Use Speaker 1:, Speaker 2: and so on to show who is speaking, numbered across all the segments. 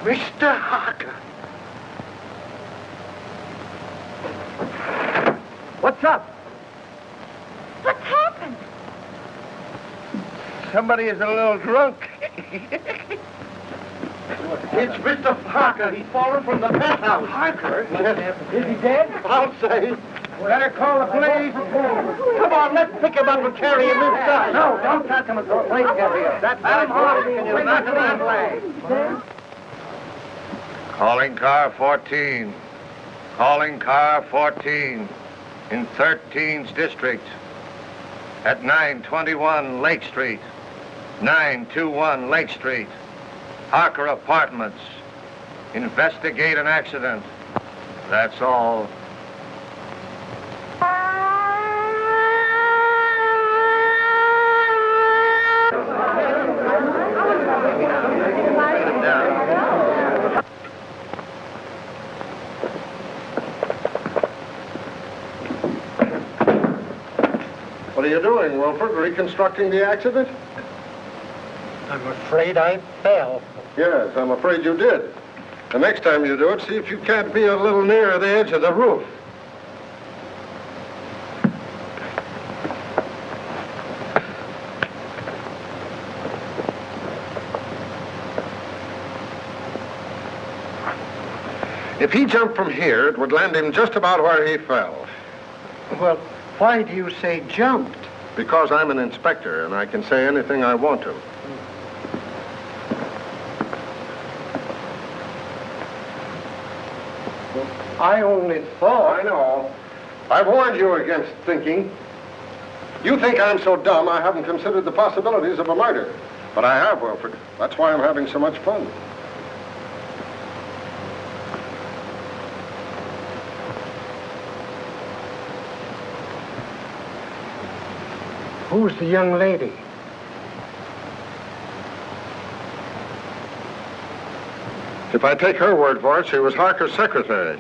Speaker 1: Mr. Harker. What's up?
Speaker 2: What's happened?
Speaker 1: Somebody is a little drunk. It's Mr. Harker. He's fallen from the penthouse. Harker? Is he dead? I'll say. Better call the police. Come on, let's pick him up and carry him inside. No, don't touch him until the police get here. That's right. Can you knock him that way?
Speaker 3: Calling car 14. Calling car 14 in 13th District at 921 Lake Street. 921 Lake Street. Harker Apartments. Investigate an accident. That's all. Sit down.
Speaker 4: What are you doing, Wilford? Reconstructing the accident?
Speaker 1: I'm afraid I fell.
Speaker 4: Yes, I'm afraid you did. The next time you do it, see if you can't be a little nearer the edge of the roof. If he jumped from here, it would land him just about where he fell.
Speaker 1: Well, why do you say jumped?
Speaker 4: Because I'm an inspector, and I can say anything I want to.
Speaker 1: I only thought...
Speaker 4: I know. I warned you against thinking. You think I'm so dumb I haven't considered the possibilities of a murder. But I have, Wilford. That's why I'm having so much fun.
Speaker 1: Who's the young lady?
Speaker 4: If I take her word for it, she was Harker's secretary.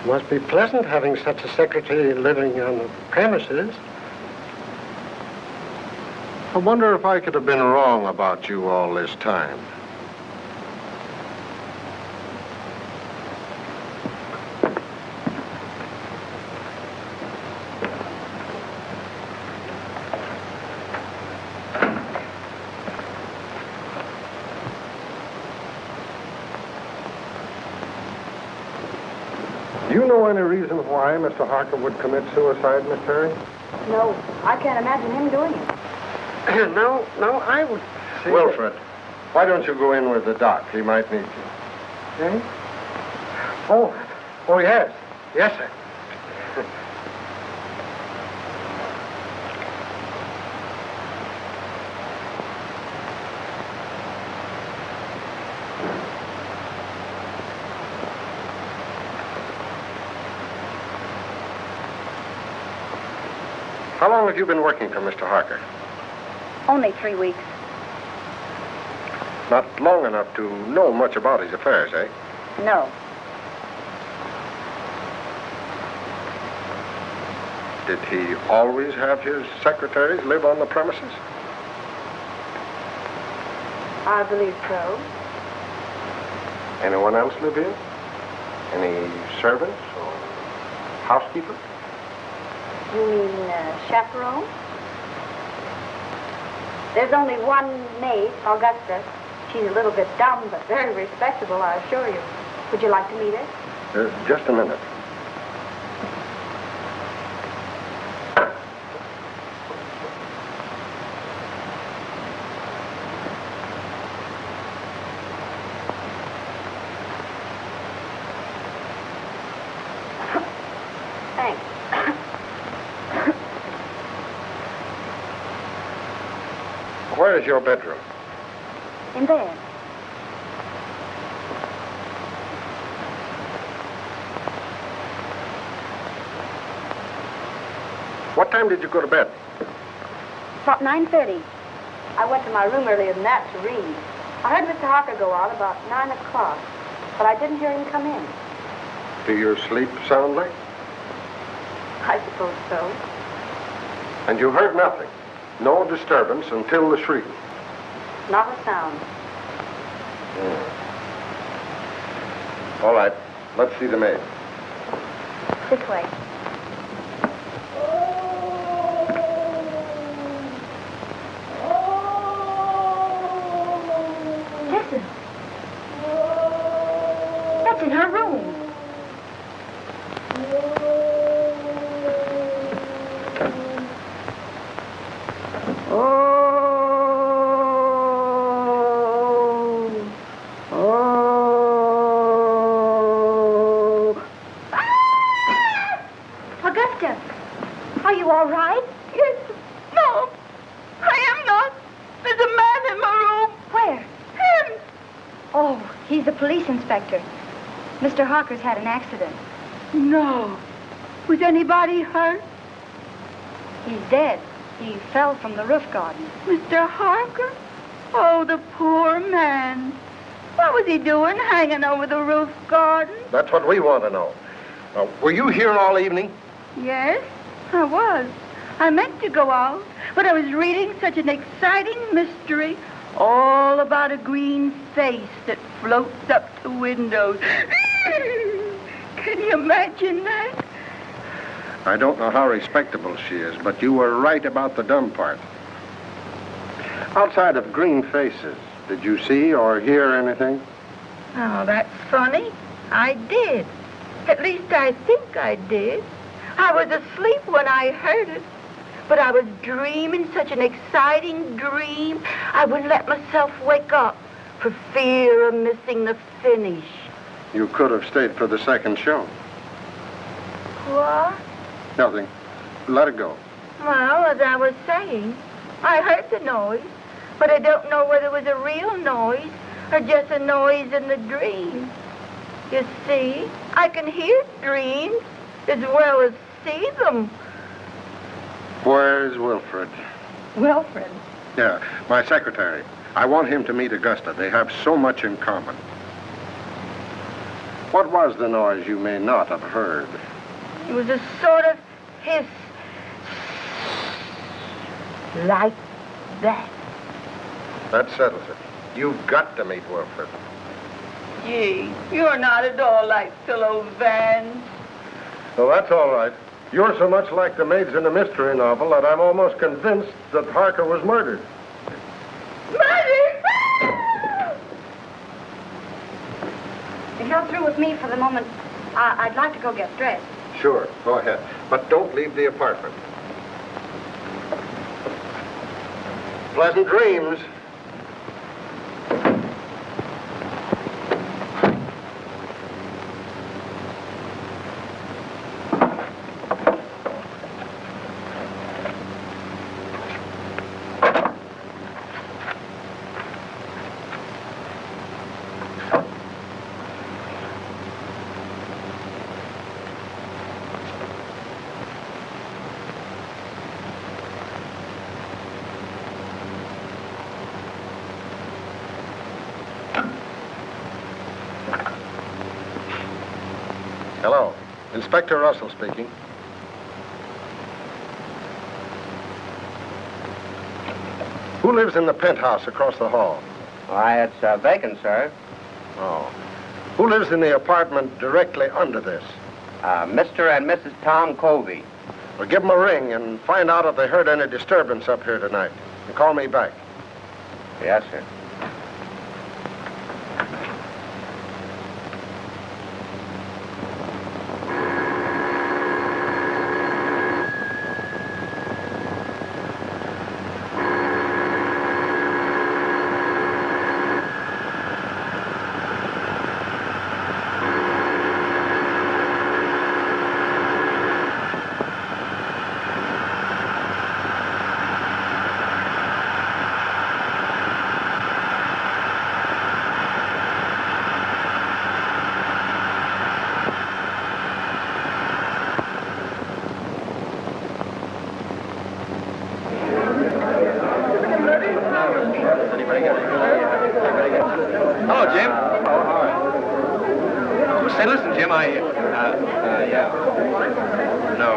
Speaker 1: Must be pleasant having such a secretary living on the premises.
Speaker 4: I wonder if I could have been wrong about you all this time. Do you know any reason why Mr. Harker would commit suicide, Miss Terry?
Speaker 2: No, I can't imagine him doing it.
Speaker 1: No, I would say...
Speaker 4: Wilfred, why don't you go in with the doc? He might need you.
Speaker 1: Eh? Oh, yes. Yes, sir.
Speaker 4: How long have you been working for Mr. Harker?
Speaker 2: Only 3 weeks.
Speaker 4: Not long enough to know much about his affairs, eh?
Speaker 2: No.
Speaker 4: Did he always have his secretaries live on the premises?
Speaker 2: I believe so.
Speaker 4: Anyone else live here? Any servants or housekeepers?
Speaker 2: You mean chaperone? There's only one maid, Augusta. She's a little bit dumb, but very respectable, I assure you. Would you like to meet her?
Speaker 4: Just a minute.
Speaker 2: Thanks.
Speaker 4: Where is your bedroom?
Speaker 2: In there.
Speaker 4: What time did you go to bed?
Speaker 2: About 9:30. I went to my room earlier than that to read. I heard Mr. Harker go out about 9 o'clock, but I didn't hear him come in.
Speaker 4: Do you sleep soundly?
Speaker 2: I suppose so.
Speaker 4: And you heard nothing? No disturbance until the shriek?
Speaker 2: Not a sound.
Speaker 4: All right. Let's see the maid.
Speaker 2: This way. Listen. That's in her room. Augusta, are you all right?
Speaker 5: Yes. No, I am not. There's a man in my room.
Speaker 2: Where?
Speaker 5: Him.
Speaker 2: Oh, he's the police inspector. Mr. Harker's had an accident.
Speaker 5: No. Was anybody hurt?
Speaker 2: He's dead. He fell from the roof garden.
Speaker 5: Mr. Harker? Oh, the poor man. What was he doing hanging over the roof garden?
Speaker 4: That's what we want to know. Were you here all evening?
Speaker 5: Yes, I was. I meant to go out, but I was reading such an exciting mystery, all about a green face that floats up to windows. Can you imagine that?
Speaker 4: I don't know how respectable she is, but you were right about the dumb part. Outside of green faces, did you see or hear anything?
Speaker 5: Oh, that's funny. I did. At least I think I did. I was asleep when I heard it, but I was dreaming such an exciting dream, I wouldn't let myself wake up for fear of missing the finish.
Speaker 4: You could have stayed for the second show.
Speaker 5: What?
Speaker 4: Nothing. Let it go.
Speaker 5: Well, as I was saying, I heard the noise, but I don't know whether it was a real noise or just a noise in the dream. You see, I can hear dreams as well as see them.
Speaker 4: Where's Wilfred?
Speaker 2: Wilfred?
Speaker 4: Yeah, my secretary. I want him to meet Augusta. They have so much in common. What was the noise you may not have heard?
Speaker 5: It was a sort of hiss. Like that.
Speaker 4: That settles it. You've got to meet Wilfred.
Speaker 5: Gee, you're not at all like Philo Vance.
Speaker 4: Well, that's all right. You're so much like the maids in a mystery novel that I'm almost convinced that Harker was murdered.
Speaker 5: Murdered?
Speaker 2: If you're through with me for the moment, I'd like to go get dressed.
Speaker 4: Sure, go ahead. But don't leave the apartment. Pleasant dreams. Hello. Inspector Russell speaking. Who lives in the penthouse across the hall?
Speaker 3: Why, it's vacant, sir.
Speaker 4: Oh. Who lives in the apartment directly under this?
Speaker 3: Mr. and Mrs. Tom Covey.
Speaker 4: Well, give them a ring and find out if they heard any disturbance up here tonight. And call me back.
Speaker 3: Yes, sir. Hello, Jim. Oh, say, listen, Jim, yeah. No,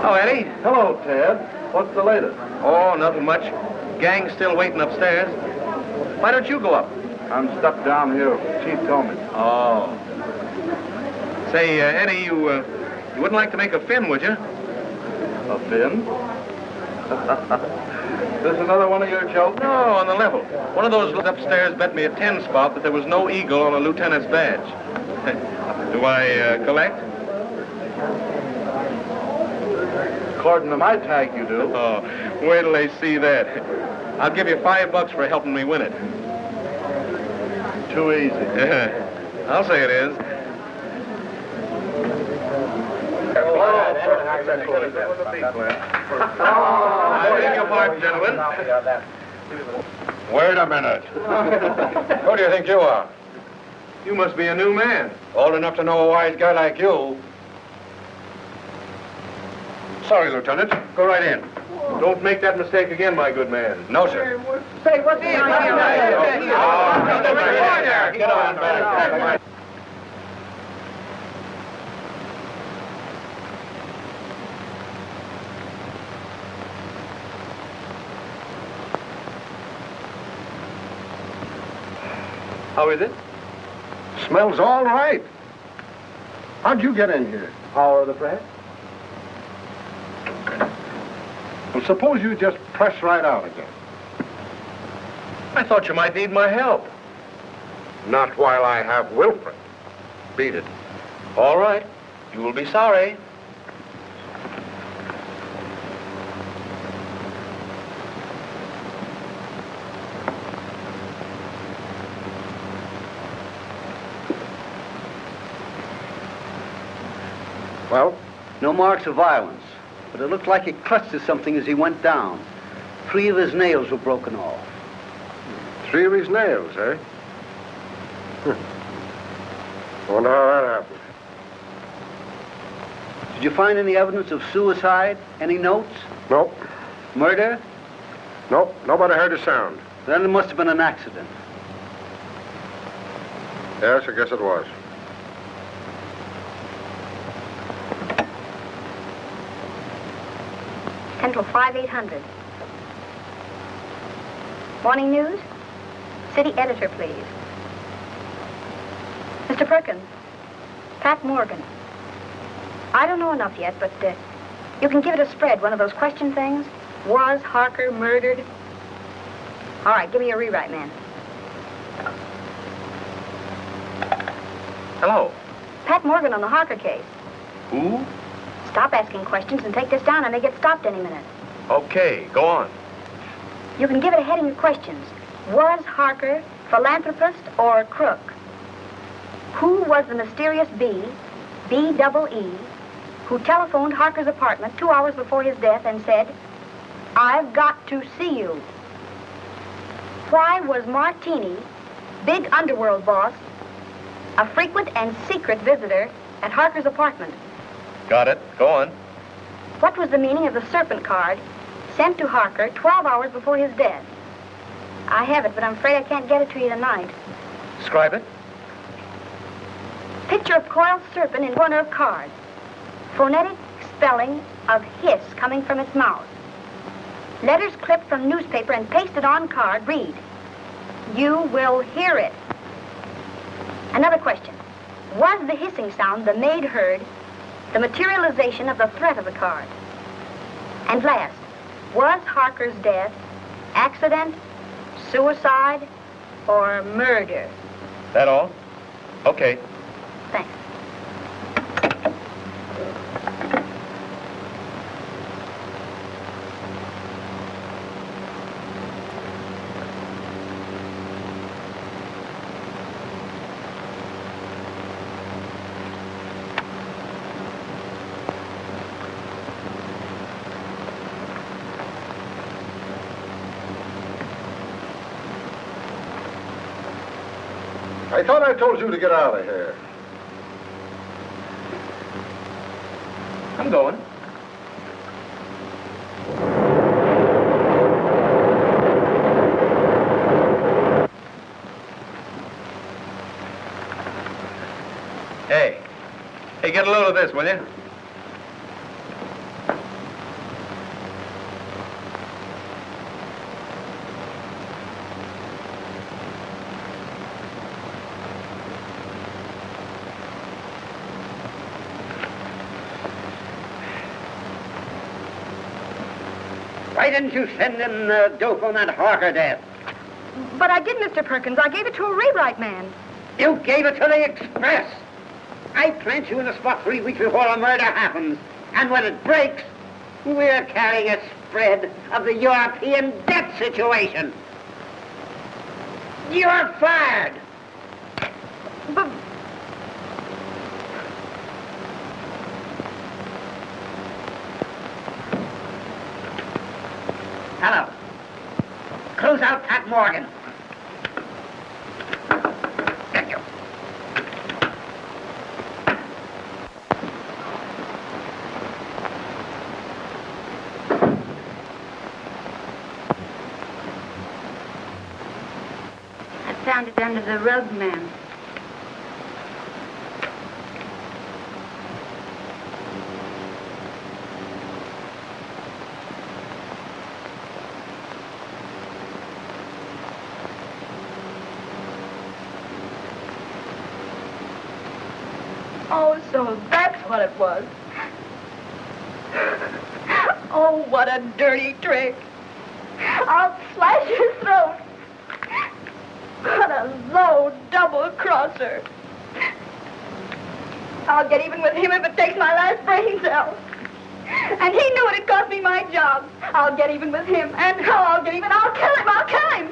Speaker 3: Oh, Eddie.
Speaker 1: Hello, Ted. What's the latest?
Speaker 3: Oh, nothing much. Gang's still waiting upstairs. Why don't you go up?
Speaker 1: I'm stuck down here. Chief told me.
Speaker 3: Oh. Say, Eddie, you wouldn't like to make a fin, would you?
Speaker 1: A fin? This another one of your jokes?
Speaker 3: No, on the level. One of those upstairs bet me a 10 spot that there was no eagle on a lieutenant's badge. Do I collect?
Speaker 1: According to my tag, you do.
Speaker 3: Oh, wait till they see that. I'll give you $5 for helping me win it.
Speaker 1: Too easy.
Speaker 3: I'll say it is. I beg your pardon, gentlemen.
Speaker 4: Wait a minute. Who do you think you are?
Speaker 3: You must be a new man.
Speaker 4: Old enough to know a wise guy like you. Sorry, Lieutenant. Go right in.
Speaker 3: Don't make that mistake again, my good man.
Speaker 4: No, sir.
Speaker 5: Say, what's the idea?
Speaker 4: Get on back.
Speaker 3: How is it?
Speaker 4: Smells all right. How'd you get in here?
Speaker 1: Power of the press?
Speaker 4: Well, suppose you just press right out again.
Speaker 3: I thought you might need my help.
Speaker 4: Not while I have Wilfred. Beat it.
Speaker 3: All right. You will be sorry.
Speaker 4: Well?
Speaker 6: No marks of violence, but it looked like he clutched at something as he went down. 3 of his nails were broken off.
Speaker 4: 3 of his nails, eh? Wonder how that happened.
Speaker 6: Did you find any evidence of suicide? Any notes?
Speaker 4: Nope.
Speaker 6: Murder?
Speaker 4: Nope. Nobody heard a sound.
Speaker 6: Then it must have been an accident.
Speaker 4: Yes, I guess it was.
Speaker 2: Central 5800. Morning news? City editor, please. Mr. Perkins, Pat Morgan. I don't know enough yet, but you can give it a spread, one of those question things. Was Harker murdered? All right, give me a rewrite, man.
Speaker 3: Hello.
Speaker 2: Pat Morgan on the Harker case.
Speaker 3: Who?
Speaker 2: Stop asking questions and take this down. I may get stopped any minute.
Speaker 3: Okay, go on.
Speaker 2: You can give it a heading of questions. Was Harker philanthropist or crook? Who was the mysterious B-double-E, who telephoned Harker's apartment 2 hours before his death and said, "I've got to see you"? Why was Martini, big underworld boss, a frequent and secret visitor at Harker's apartment?
Speaker 3: Got it. Go on.
Speaker 2: What was the meaning of the serpent card sent to Harker 12 hours before his death? I have it, but I'm afraid I can't get it to you tonight.
Speaker 3: Describe it.
Speaker 2: Picture of coiled serpent in corner of card. Phonetic spelling of hiss coming from its mouth. Letters clipped from newspaper and pasted on card read, "You will hear it." Another question. Was the hissing sound the maid heard the materialization of the threat of the card? And last, was Harker's death accident, suicide, or murder?
Speaker 3: That all? Okay.
Speaker 2: Thanks.
Speaker 4: I thought I told you to get out of here.
Speaker 3: I'm going. Hey, get get a load of this, will you?
Speaker 7: Why didn't you send in the dope on that Harker death?
Speaker 2: But I did, Mr. Perkins. I gave it to a rewrite man.
Speaker 7: You gave it to the Express. I plant you in the spot 3 weeks before a murder happens. And when it breaks, we're carrying a spread of the European debt situation. You're fired.
Speaker 2: But...
Speaker 7: Hello. Close out Pat Morgan. Thank you.
Speaker 5: I found it under the rug, ma'am. Oh, so that's what it was. Oh, what a dirty trick. I'll slash his throat. What a low double-crosser. I'll get even with him if it takes my last brain cell. And he knew it'd cost me my job. I'll get even with him. And how I'll get even, I'll kill him, I'll kill him.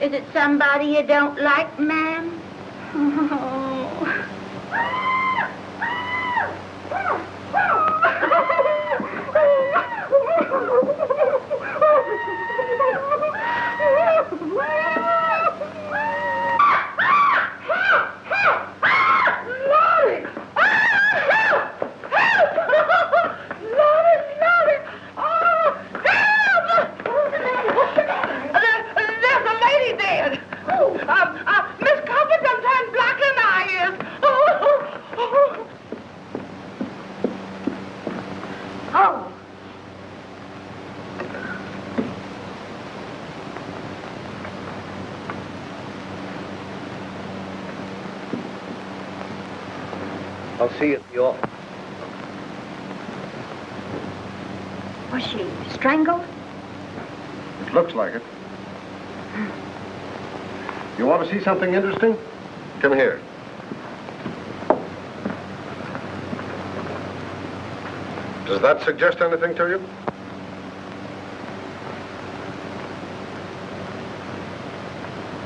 Speaker 8: Is it somebody you don't like, ma'am?
Speaker 5: Oh.
Speaker 6: I'll see you at the office.
Speaker 2: Was she strangled?
Speaker 4: It looks like it. You want to see something interesting? Come here. Does that suggest anything to you?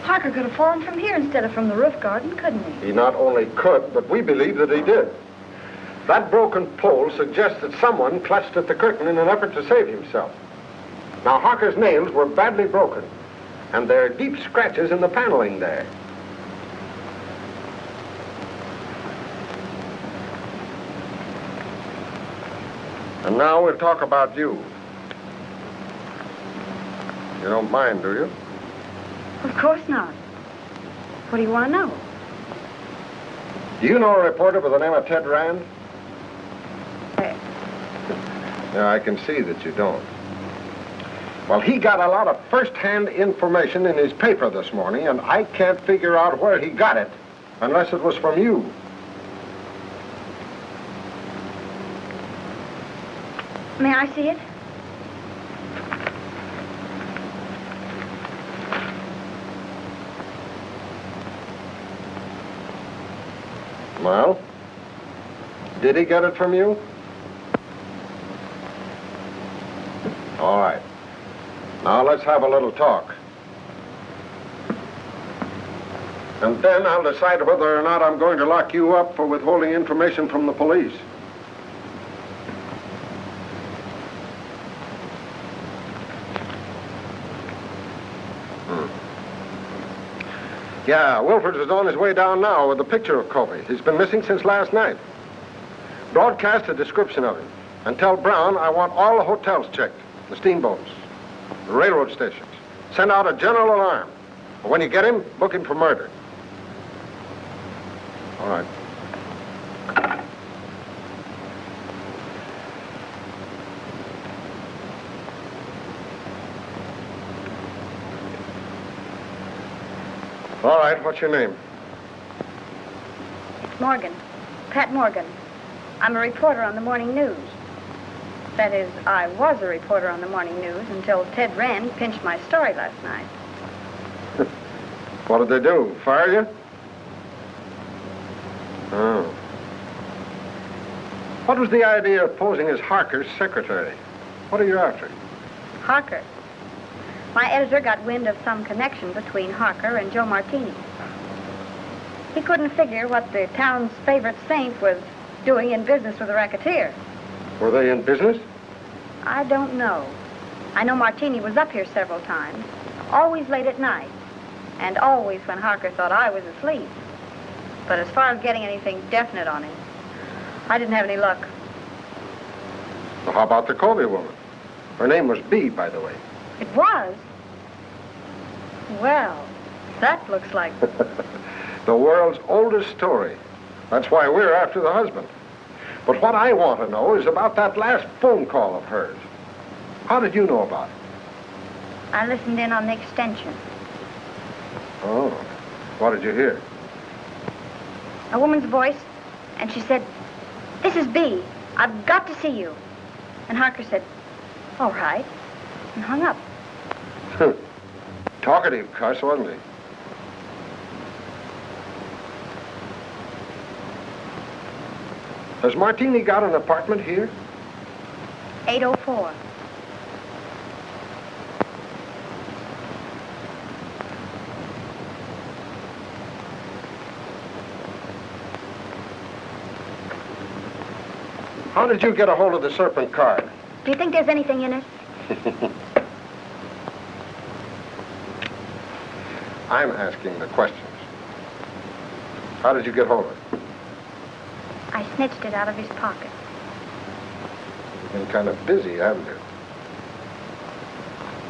Speaker 2: Harker could have fallen from here instead of from the roof garden, couldn't he?
Speaker 4: He not only could, but we believe that he did. That broken pole suggests that someone clutched at the curtain in an effort to save himself. Now, Harker's nails were badly broken, and there are deep scratches in the paneling there. And now we'll talk about you. You don't mind, do you?
Speaker 2: Of course not. What do you want to know?
Speaker 4: Do you know a reporter by the name of Ted Rand? Yeah, I can see that you don't. Well, he got a lot of first-hand information in his paper this morning, and I can't figure out where he got it, unless it was from you.
Speaker 2: May I see it?
Speaker 4: Well, did he get it from you? All right. Now let's have a little talk. And then I'll decide whether or not I'm going to lock you up for withholding information from the police. Yeah, Wilford is on his way down now with a picture of Kobe. He's been missing since last night. Broadcast a description of him. And tell Brown I want all the hotels checked, the steamboats, the railroad stations. Send out a general alarm. But when you get him, book him for murder. All right. All right, what's your name?
Speaker 2: It's Morgan. Pat Morgan. I'm a reporter on the morning news. That is, I was a reporter on the morning news until Ted Rand pinched my story last night.
Speaker 4: What did they do? Fire you? Oh. What was the idea of posing as Harker's secretary? What are you after?
Speaker 2: Harker. My editor got wind of some connection between Harker and Joe Martini. He couldn't figure what the town's favorite saint was doing in business with a racketeer.
Speaker 4: Were they in business?
Speaker 2: I don't know. I know Martini was up here several times, always late at night, and always when Harker thought I was asleep. But as far as getting anything definite on him, I didn't have any luck.
Speaker 4: Well, how about the Colby woman? Her name was Bee, by the way.
Speaker 2: It was? Well, that looks like...
Speaker 4: The world's oldest story. That's why we're after the husband. But what I want to know is about that last phone call of hers. How did you know about it?
Speaker 2: I listened in on the extension.
Speaker 4: Oh, what did you hear?
Speaker 2: A woman's voice, and she said, "This is Bee. I've got to see you." And Harker said, "All right," and hung up.
Speaker 4: Talkative cuss, wasn't he? Has Martini got an apartment here?
Speaker 2: 804.
Speaker 4: How did you get a hold of the Serpent card?
Speaker 2: Do you think there's anything in it?
Speaker 4: I'm asking the questions. How did you get hold of it?
Speaker 2: I snitched it out of his pocket.
Speaker 4: You've been kind of busy, haven't you?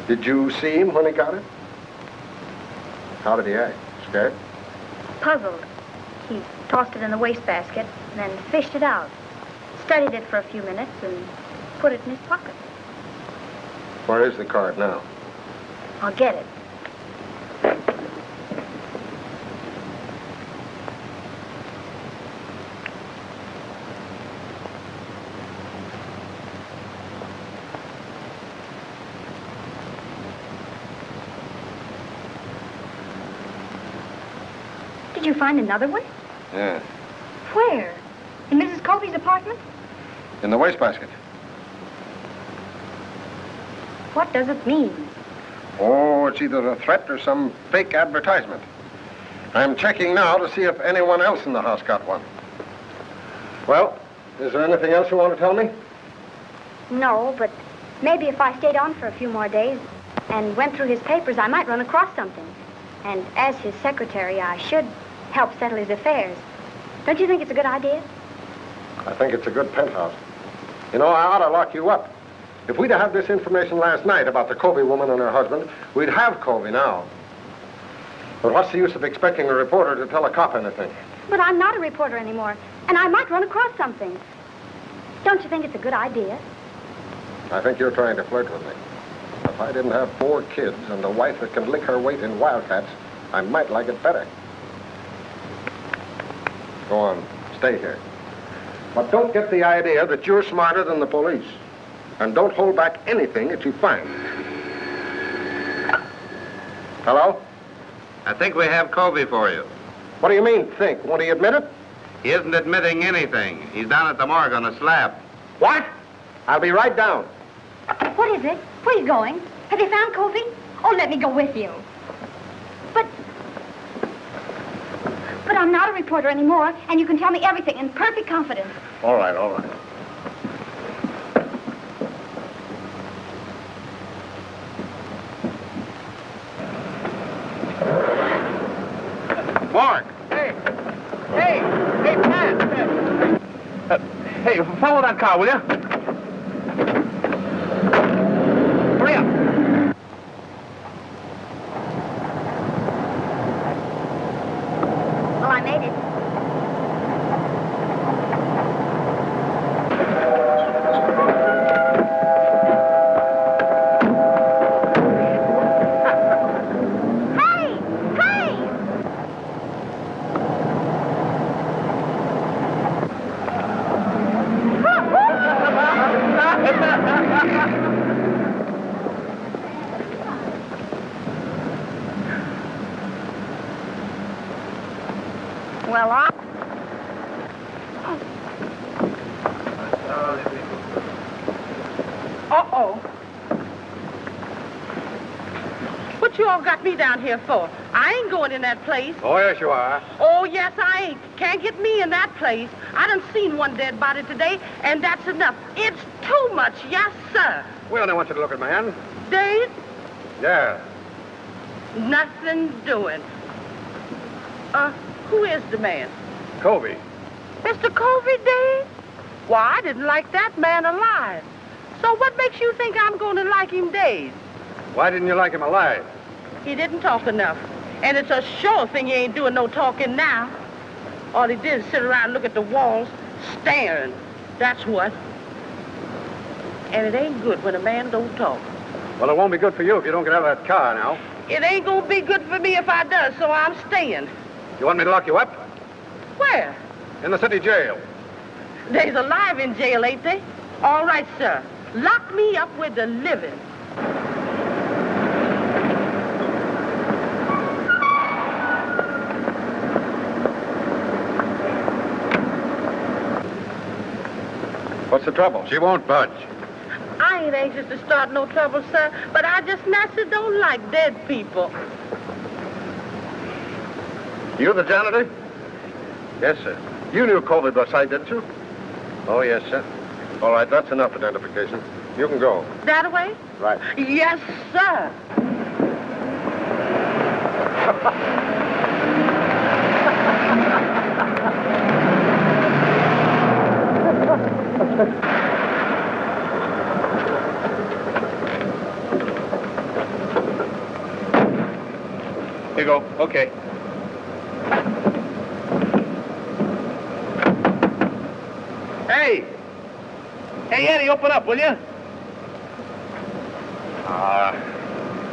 Speaker 4: Did you see him when he got it? How did he act? Scared?
Speaker 2: Puzzled. He tossed it in the wastebasket, then fished it out. Studied it for a few minutes and put it in his pocket.
Speaker 4: Where is the card now?
Speaker 2: I'll get it. Did you find another one?
Speaker 4: Yeah.
Speaker 2: Where? In Mrs. Colby's apartment?
Speaker 4: In the wastebasket.
Speaker 2: What does it mean?
Speaker 4: Oh, it's either a threat or some fake advertisement. I'm checking now to see if anyone else in the house got one. Well, is there anything else you want to tell me?
Speaker 2: No, but maybe if I stayed on for a few more days and went through his papers, I might run across something. And as his secretary, I should help settle his affairs. Don't you think it's a good idea?
Speaker 4: I think it's a good penthouse. You know, I ought to lock you up. If we'd have had this information last night about the Colby woman and her husband, we'd have Colby now. But what's the use of expecting a reporter to tell a cop anything?
Speaker 2: But I'm not a reporter anymore, and I might run across something. Don't you think it's a good idea?
Speaker 4: I think you're trying to flirt with me. If I didn't have 4 kids and a wife that can lick her weight in wildcats, I might like it better. Go on, stay here. But don't get the idea that you're smarter than the police. And don't hold back anything that you find. Hello?
Speaker 3: I think we have Colby for you.
Speaker 4: What do you mean, think? Won't he admit it?
Speaker 3: He isn't admitting anything. He's down at the morgue on a slab.
Speaker 4: What? I'll be right down.
Speaker 2: What is it? Where are you going? Have you found Colby? Oh, let me go with you. But I'm not a reporter anymore, and you can tell me everything in perfect confidence.
Speaker 4: All right, all right.
Speaker 3: Morgue!
Speaker 1: Hey, Pat! Hey, follow that car, will you? Hurry up.
Speaker 2: Well, I made it.
Speaker 9: Oh. What you all got me down here for? I ain't going in that place.
Speaker 4: Oh, yes, you are.
Speaker 9: Oh, yes, I ain't. Can't get me in that place. I done seen one dead body today, and that's enough. It's too much, yes, sir.
Speaker 4: Well, I want you to look at man.
Speaker 9: Dave?
Speaker 4: Yeah.
Speaker 9: Nothing doing. Who is the man?
Speaker 4: Covey.
Speaker 9: Mr. Covey, Dave? Why, I didn't like that man alive. So what makes you think I'm going to like him, Dave?
Speaker 4: Why didn't you like him alive?
Speaker 9: He didn't talk enough. And it's a sure thing he ain't doing no talking now. All he did is sit around and look at the walls, staring. That's what. And it ain't good when a man don't talk.
Speaker 4: Well, it won't be good for you if you don't get out of that car now.
Speaker 9: It ain't gonna be good for me if I does, so I'm staying.
Speaker 4: You want me to lock you up?
Speaker 9: Where?
Speaker 4: In the city jail.
Speaker 9: They's alive in jail, ain't they? All right, sir. Lock me up with the living.
Speaker 4: What's the trouble? She won't budge.
Speaker 9: I ain't anxious to start no trouble, sir, but I just naturally don't like dead people.
Speaker 4: You the janitor? Yes, sir. You knew Covey by sight, didn't you? Oh, yes, sir. All right, that's enough identification. You can go.
Speaker 9: That way?
Speaker 4: Right.
Speaker 9: Yes, sir.
Speaker 3: Here you go. Okay. Hey! Hey, Eddie, open up, will you?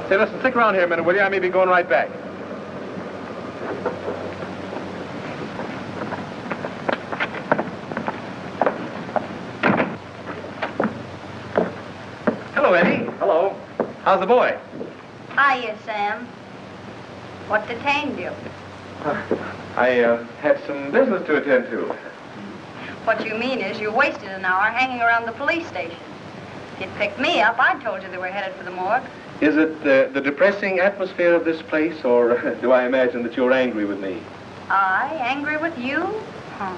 Speaker 3: Say, listen, stick around here a minute, will you? I may be going right back. Hello, Eddie.
Speaker 4: Hello.
Speaker 3: How's the boy?
Speaker 2: Hiya, Sam. What detained you?
Speaker 3: I had some business to attend to.
Speaker 2: What you mean is you wasted an hour hanging around the police station. If you'd picked me up, I'd told you they were headed for the morgue.
Speaker 3: Is it the depressing atmosphere of this place, or do I imagine that you're angry with me?
Speaker 2: I? Angry with you? Huh.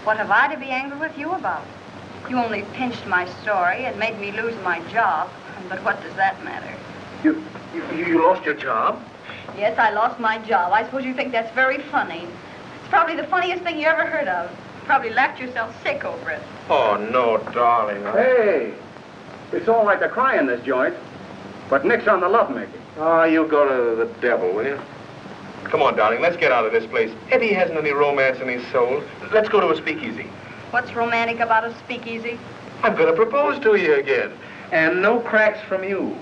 Speaker 2: What have I to be angry with you about? You only pinched my story and made me lose my job. But what does that matter?
Speaker 3: You lost your job?
Speaker 2: Yes, I lost my job. I suppose you think that's very funny. It's probably the funniest thing you ever heard of. You probably laughed yourself sick over it.
Speaker 3: Oh, no, darling.
Speaker 1: Hey, it's all right to cry in this joint, but nix on the lovemaking.
Speaker 3: Oh, you go to the devil, will you? Come on, darling, let's get out of this place. Eddie hasn't any romance in his soul. Let's go to a speakeasy.
Speaker 2: What's romantic about a speakeasy?
Speaker 3: I'm going to propose to you again. And no cracks from you.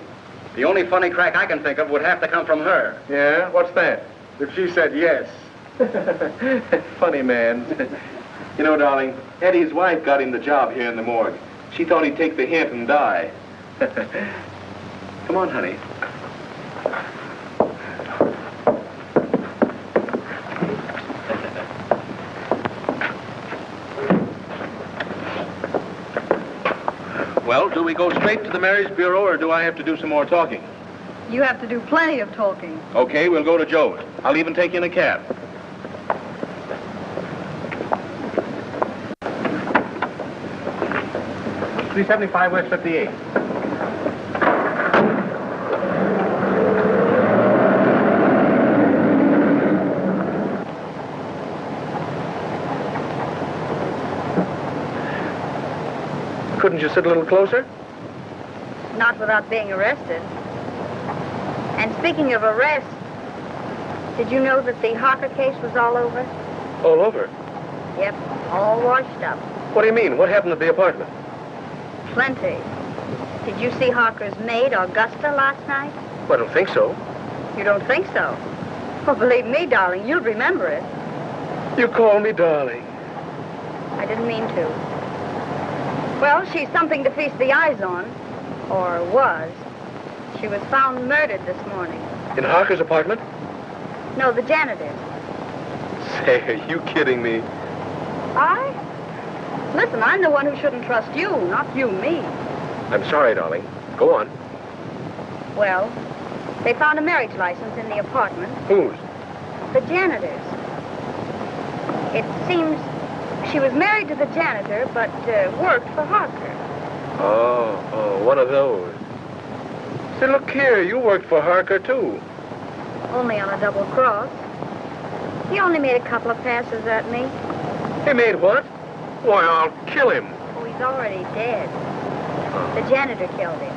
Speaker 1: The only funny crack I can think of would have to come from her.
Speaker 3: Yeah? What's that?
Speaker 1: If she said yes.
Speaker 3: Funny man. You know, darling, Eddie's wife got him the job here in the morgue. She thought he'd take the hint and die. Come on, honey. Well, do we go straight to the Marriage Bureau, or do I have to do some more talking?
Speaker 2: You have to do plenty of talking.
Speaker 3: Okay, we'll go to Joe's. I'll even take you in a cab. $375 West 58. Couldn't you sit a little closer?
Speaker 2: Not without being arrested. And speaking of arrest, did you know that the Harker case was all over?
Speaker 3: All over?
Speaker 2: Yep, all washed up.
Speaker 3: What do you mean? What happened at the apartment?
Speaker 2: Plenty. Did you see Harker's maid, Augusta, last night?
Speaker 3: Well, I don't think so.
Speaker 2: You don't think so? Well, believe me, darling, you'll remember it.
Speaker 3: You call me darling.
Speaker 2: I didn't mean to. Well, she's something to feast the eyes on. Or was. She was found murdered this morning.
Speaker 3: In Harker's apartment?
Speaker 2: No, the janitor's.
Speaker 3: Say, are you kidding me?
Speaker 2: I? Listen, I'm the one who shouldn't trust you, not you me.
Speaker 3: I'm sorry, darling. Go on.
Speaker 2: Well, they found a marriage license in the apartment.
Speaker 3: Whose?
Speaker 2: The janitor's. It seems she was married to the janitor, but worked for Harker.
Speaker 3: Oh, one of those. Say, look here, you worked for Harker, too.
Speaker 2: Only on a double cross. He only made a couple of passes at me.
Speaker 3: He made what? Why, I'll kill him.
Speaker 2: Oh, he's already dead. The janitor killed him.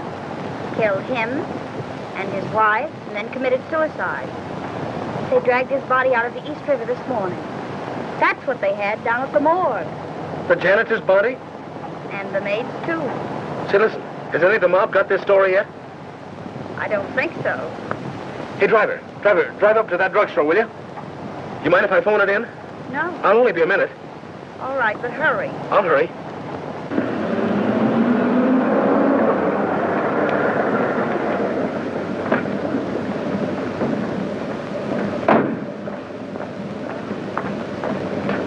Speaker 2: Killed him and his wife, and then committed suicide. They dragged his body out of the East River this morning. That's what they had down at the morgue.
Speaker 3: The janitor's body?
Speaker 2: And the maid's, too.
Speaker 3: Say, listen, has any of the mob got this story yet?
Speaker 2: I don't think so.
Speaker 3: Hey, driver, drive up to that drugstore, will you? You mind if I phone it in?
Speaker 2: No.
Speaker 3: I'll only be a minute.
Speaker 2: All right, but hurry.
Speaker 3: I'll hurry.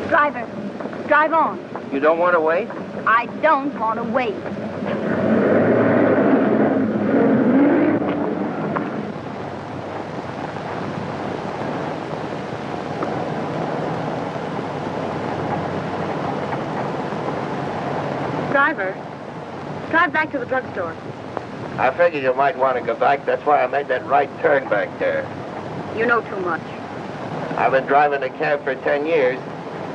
Speaker 2: Driver, drive on.
Speaker 6: You don't want to wait?
Speaker 2: I don't want to wait. Driver, drive back to the drugstore.
Speaker 6: I figured you might want to go back. That's why I made that right turn back there.
Speaker 2: You know too much.
Speaker 6: I've been driving a cab for 10 years.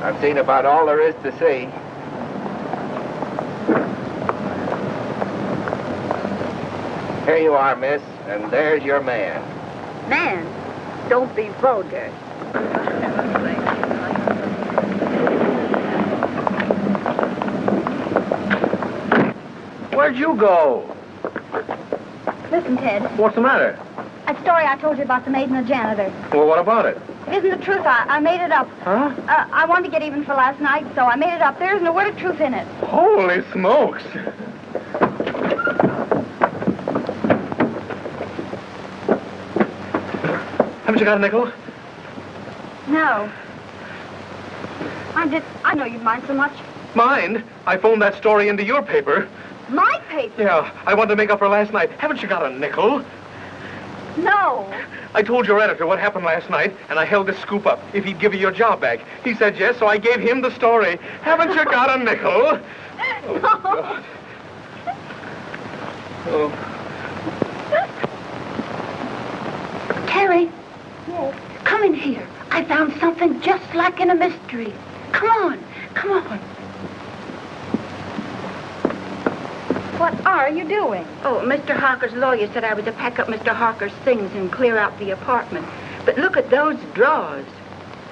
Speaker 6: I've seen about all there is to see. Here you are, miss, and there's your man.
Speaker 2: Man, don't be vulgar.
Speaker 3: Where'd you go?
Speaker 2: Listen, Ted.
Speaker 3: What's the matter?
Speaker 2: That story I told you about the maid and the janitor.
Speaker 3: Well, what about it?
Speaker 2: It isn't the truth. I made it up.
Speaker 3: Huh?
Speaker 2: I wanted to get even for last night, so I made it up. There isn't a word of truth in it.
Speaker 3: Holy smokes. Haven't you got a nickel?
Speaker 2: No. I know you'd mind so much.
Speaker 3: Mind? I phoned that story into your paper.
Speaker 2: My paper?
Speaker 3: Yeah, I wanted to make up for last night. Haven't you got a nickel?
Speaker 2: No.
Speaker 3: I told your editor what happened last night, and I held this scoop up, if he'd give you your job back. He said yes, so I gave him the story. Haven't you got a nickel? Oh,
Speaker 2: No.
Speaker 3: God. Oh.
Speaker 5: Terry. Yes. Come in here. I found something just like in a mystery. Come on. Come on.
Speaker 2: What are you doing?
Speaker 5: Oh, Mr. Harker's lawyer said I was to pack up Mr. Harker's things and clear out the apartment. But look at those drawers.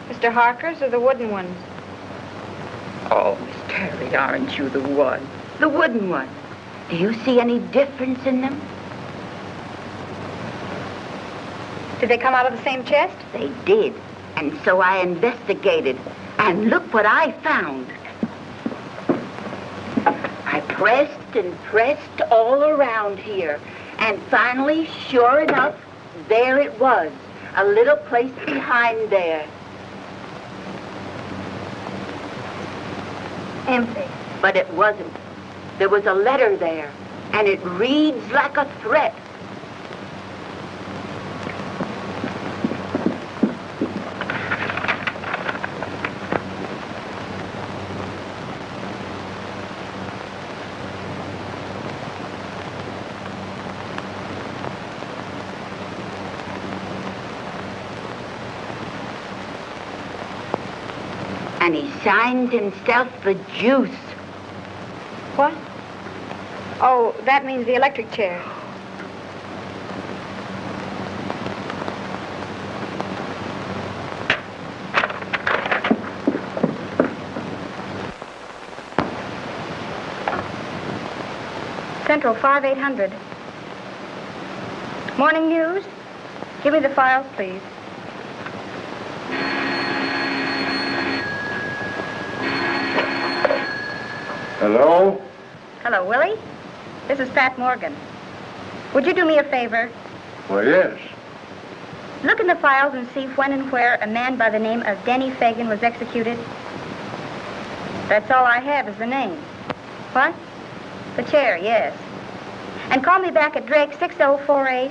Speaker 2: Mr. Harker's or the wooden ones?
Speaker 5: Oh, Miss Terry, aren't you the one? The wooden one. Do you see any difference in them?
Speaker 2: Did they come out of the same chest?
Speaker 5: They did. And so I investigated. And look what I found. I pressed and pressed all around here. And finally, sure enough, there it was. A little place behind there.
Speaker 2: Empty.
Speaker 5: But it wasn't. There was a letter there. And it reads like a threat. And he signs himself the Juice.
Speaker 2: What? Oh, that means the electric chair. Central 5800. Morning news. Give me the files, please.
Speaker 4: Hello?
Speaker 2: Hello, Willie. This is Pat Morgan. Would you do me a favor?
Speaker 4: Well, yes.
Speaker 2: Look in the files and see when and where a man by the name of Denny Fagan was executed. That's all I have is the name. What? The chair, yes. And call me back at Drake 6048.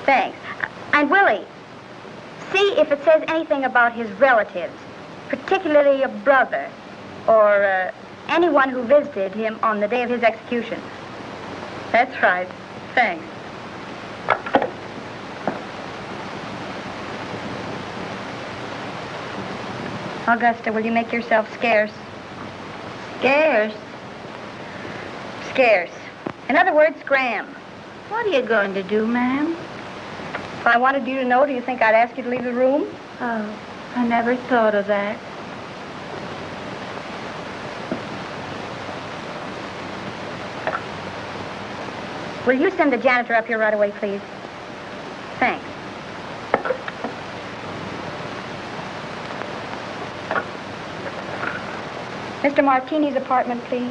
Speaker 2: Thanks. And Willie, see if it says anything about his relatives, particularly a brother or anyone who visited him on the day of his execution. That's right. Thanks. Augusta, will you make yourself scarce?
Speaker 5: Scarce?
Speaker 2: Scarce. In other words, scram.
Speaker 5: What are you going to do, ma'am?
Speaker 2: If I wanted you to know, do you think I'd ask you to leave the room?
Speaker 5: Oh, I never thought of that.
Speaker 2: Will you send the janitor up here right away, please? Thanks. Mr. Martini's apartment, please.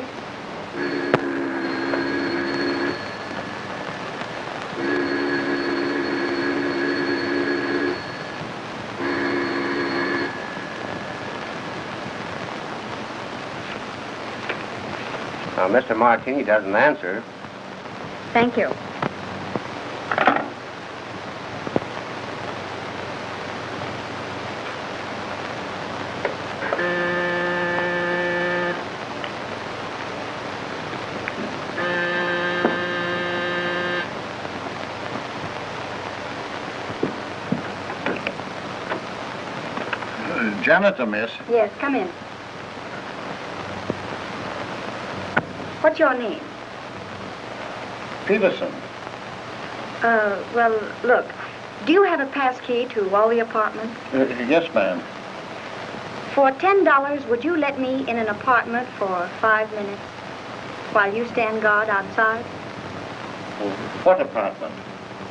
Speaker 6: Now, Mr. Martini doesn't answer.
Speaker 2: Thank you.
Speaker 4: Janitor, miss.
Speaker 2: Yes, come in. What's your name?
Speaker 4: Peterson.
Speaker 2: Well, look, do you have a pass key to all the apartments?
Speaker 4: Yes, ma'am.
Speaker 2: For $10, would you let me in an apartment for 5 minutes while you stand guard outside?
Speaker 4: What apartment?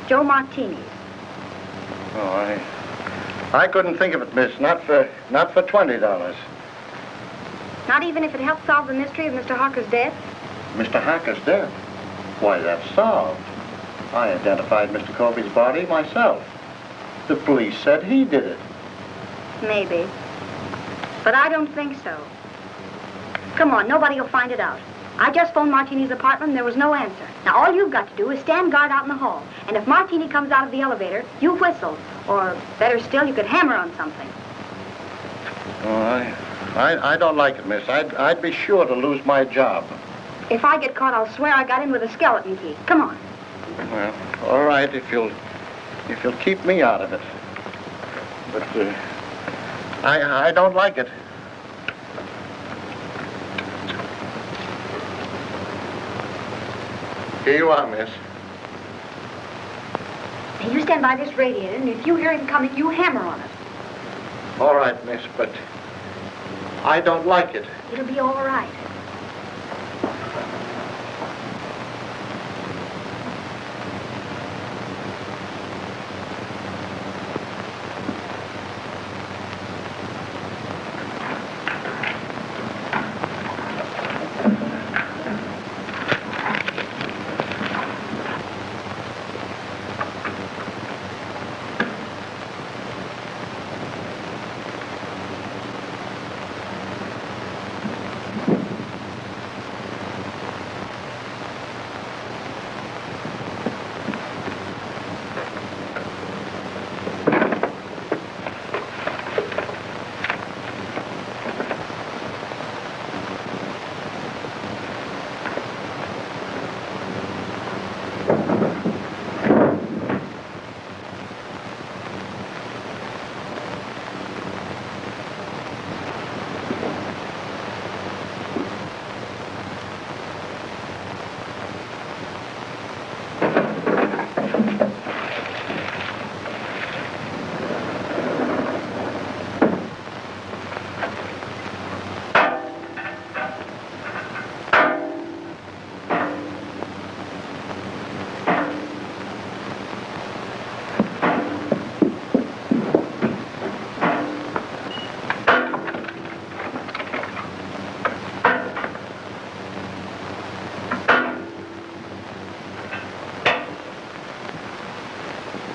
Speaker 2: Joe Martini's.
Speaker 4: Oh, I couldn't think of it, miss. Not for $20.
Speaker 2: Not even if it helps solve the mystery of Mr. Harker's death?
Speaker 4: Mr. Harker's death? Why, that's solved. I identified Mr. Colby's body myself. The police said he did it.
Speaker 2: Maybe. But I don't think so. Come on, nobody will find it out. I just phoned Martini's apartment and there was no answer. Now, all you've got to do is stand guard out in the hall. And if Martini comes out of the elevator, you whistle. Or, better still, you could hammer on something.
Speaker 4: Oh, I don't like it, miss. I'd be sure to lose my job.
Speaker 2: If I get caught, I'll swear I got in with a skeleton key. Come on.
Speaker 4: Well, all right, if you'll keep me out of it. But I don't like it. Here you are, miss.
Speaker 2: Hey, you stand by this radiator, and if you hear him coming, you hammer on it.
Speaker 4: All right, miss, but I don't like it.
Speaker 2: It'll be all right.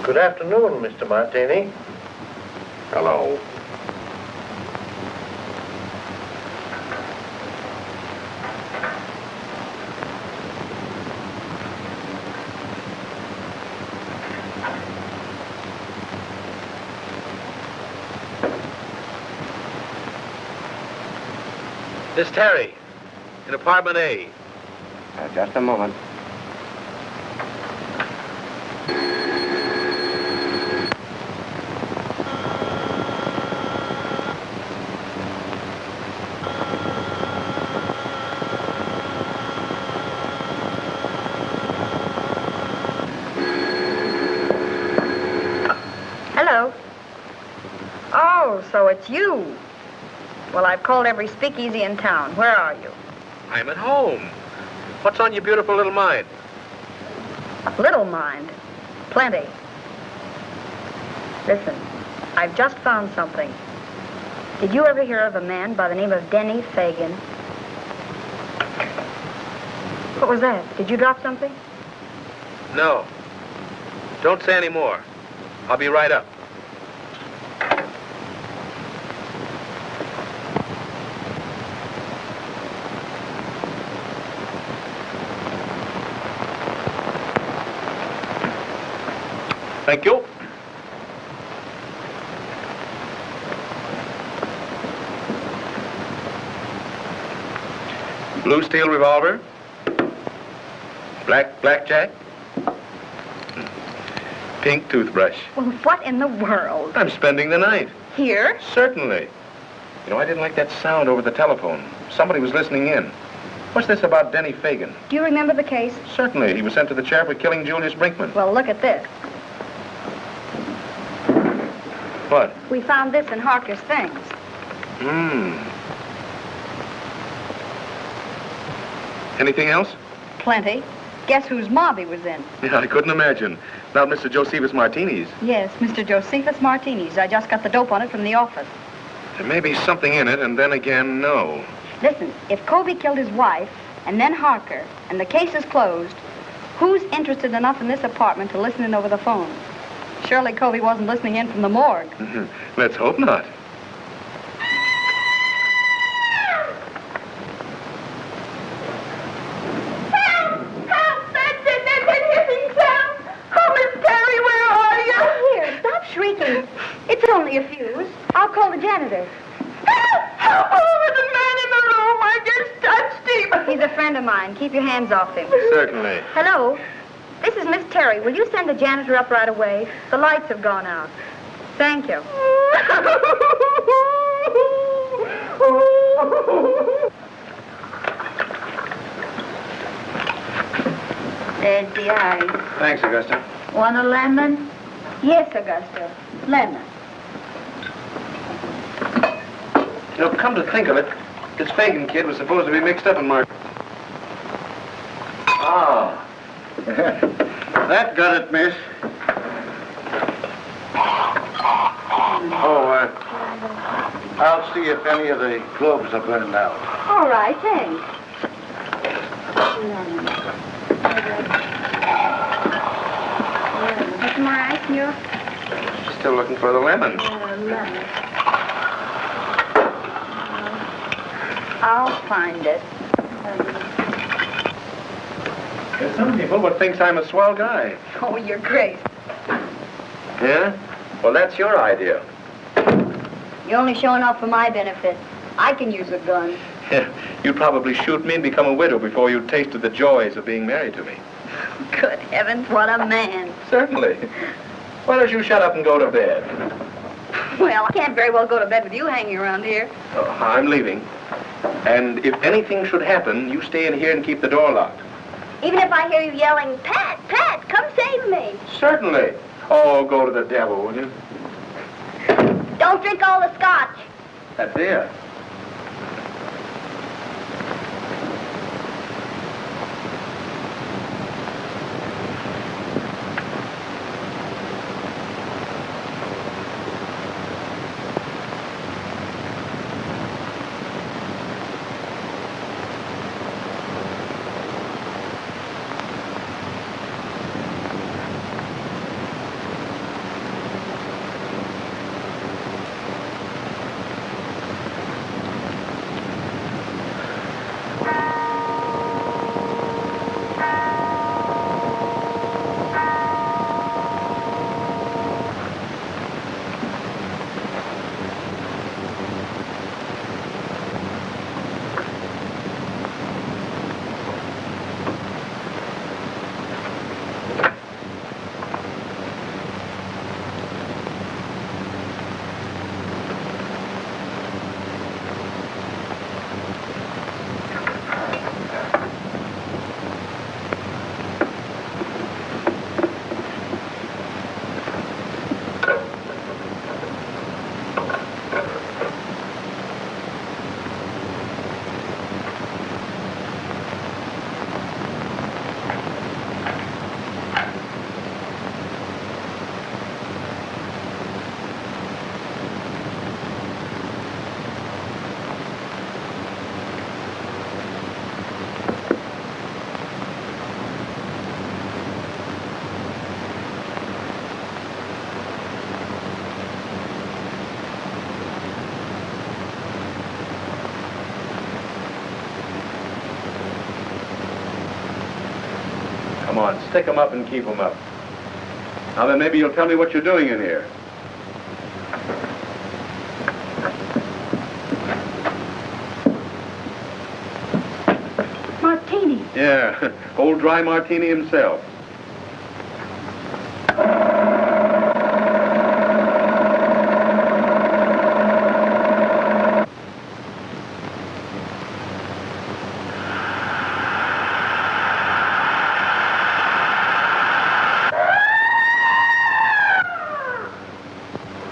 Speaker 4: Good afternoon, Mr. Martini.
Speaker 3: Hello. Miss Terry, in apartment A.
Speaker 1: Just a moment.
Speaker 2: Hello. Oh, so it's you. Well, I've called every speakeasy in town. Where are you?
Speaker 3: I'm at home. What's on your beautiful little mind?
Speaker 2: Little mind. Plenty. Listen, I've just found something. Did you ever hear of a man by the name of Denny Fagan? What was that? Did you drop something?
Speaker 3: No. Don't say any more. I'll be right up. Thank you. Blue steel revolver. Blackjack. Pink toothbrush.
Speaker 2: Well, what in the world?
Speaker 3: I'm spending the night.
Speaker 2: Here?
Speaker 3: Certainly. You know, I didn't like that sound over the telephone. Somebody was listening in. What's this about Denny Fagan?
Speaker 2: Do you remember the case?
Speaker 3: Certainly. He was sent to the chair for killing Julius Brinkman.
Speaker 2: Well, look at this.
Speaker 3: What?
Speaker 2: We found this in Harker's things.
Speaker 3: Anything else?
Speaker 2: Plenty. Guess whose mob he was in?
Speaker 3: Yeah, I couldn't imagine. Not Mr. Josephus Martini's.
Speaker 2: Yes, Mr. Josephus Martini's. I just got the dope on it from the office.
Speaker 3: There may be something in it, and then again, no.
Speaker 2: Listen, if Colby killed his wife, and then Harker, and the case is closed, who's interested enough in this apartment to listen in over the phone? Surely Colby wasn't listening in from the morgue.
Speaker 3: Let's hope not.
Speaker 2: Shrieking. It's only a fuse. I'll call the janitor.
Speaker 5: Help! Oh, there's a man in the room. I just touched him.
Speaker 2: He's a friend of mine. Keep your hands off him.
Speaker 3: Certainly.
Speaker 2: Hello. This is Miss Terry. Will you send the janitor up right away? The lights have gone out. Thank you.
Speaker 8: There's the ice.
Speaker 3: Thanks, Augusta.
Speaker 8: Want a lemon?
Speaker 2: Yes, Augusta. Lemon.
Speaker 3: You know, come to think of it, this Fagan kid was supposed to be mixed up in Mark.
Speaker 1: Ah. That got it, miss. Oh, I'll see if any of the globes are burned out.
Speaker 2: All right, thanks.
Speaker 8: What's more ice in your...
Speaker 3: Still looking for the lemon.
Speaker 8: lemon.
Speaker 2: I'll find it.
Speaker 3: There's some people would think I'm a swell guy.
Speaker 2: Oh, you're great.
Speaker 3: Yeah? Well, that's your idea.
Speaker 2: You're only showing off for my benefit. I can use a gun.
Speaker 3: Yeah, you'd probably shoot me and become a widow before you tasted the joys of being married to me.
Speaker 2: Good heavens, what a man.
Speaker 3: Certainly. Why don't you shut up and go to bed?
Speaker 2: Well, I can't very well go to bed with you hanging around here.
Speaker 3: Oh, I'm leaving. And if anything should happen, you stay in here and keep the door locked.
Speaker 2: Even if I hear you yelling, Pat, Pat, come save me.
Speaker 3: Certainly. Oh, go to the devil, will you?
Speaker 2: Don't drink all the scotch.
Speaker 3: That beer. Come on, stick 'em up and keep 'em up. Now then, maybe you'll tell me what you're doing in here.
Speaker 2: Martini.
Speaker 3: Yeah, old dry martini himself.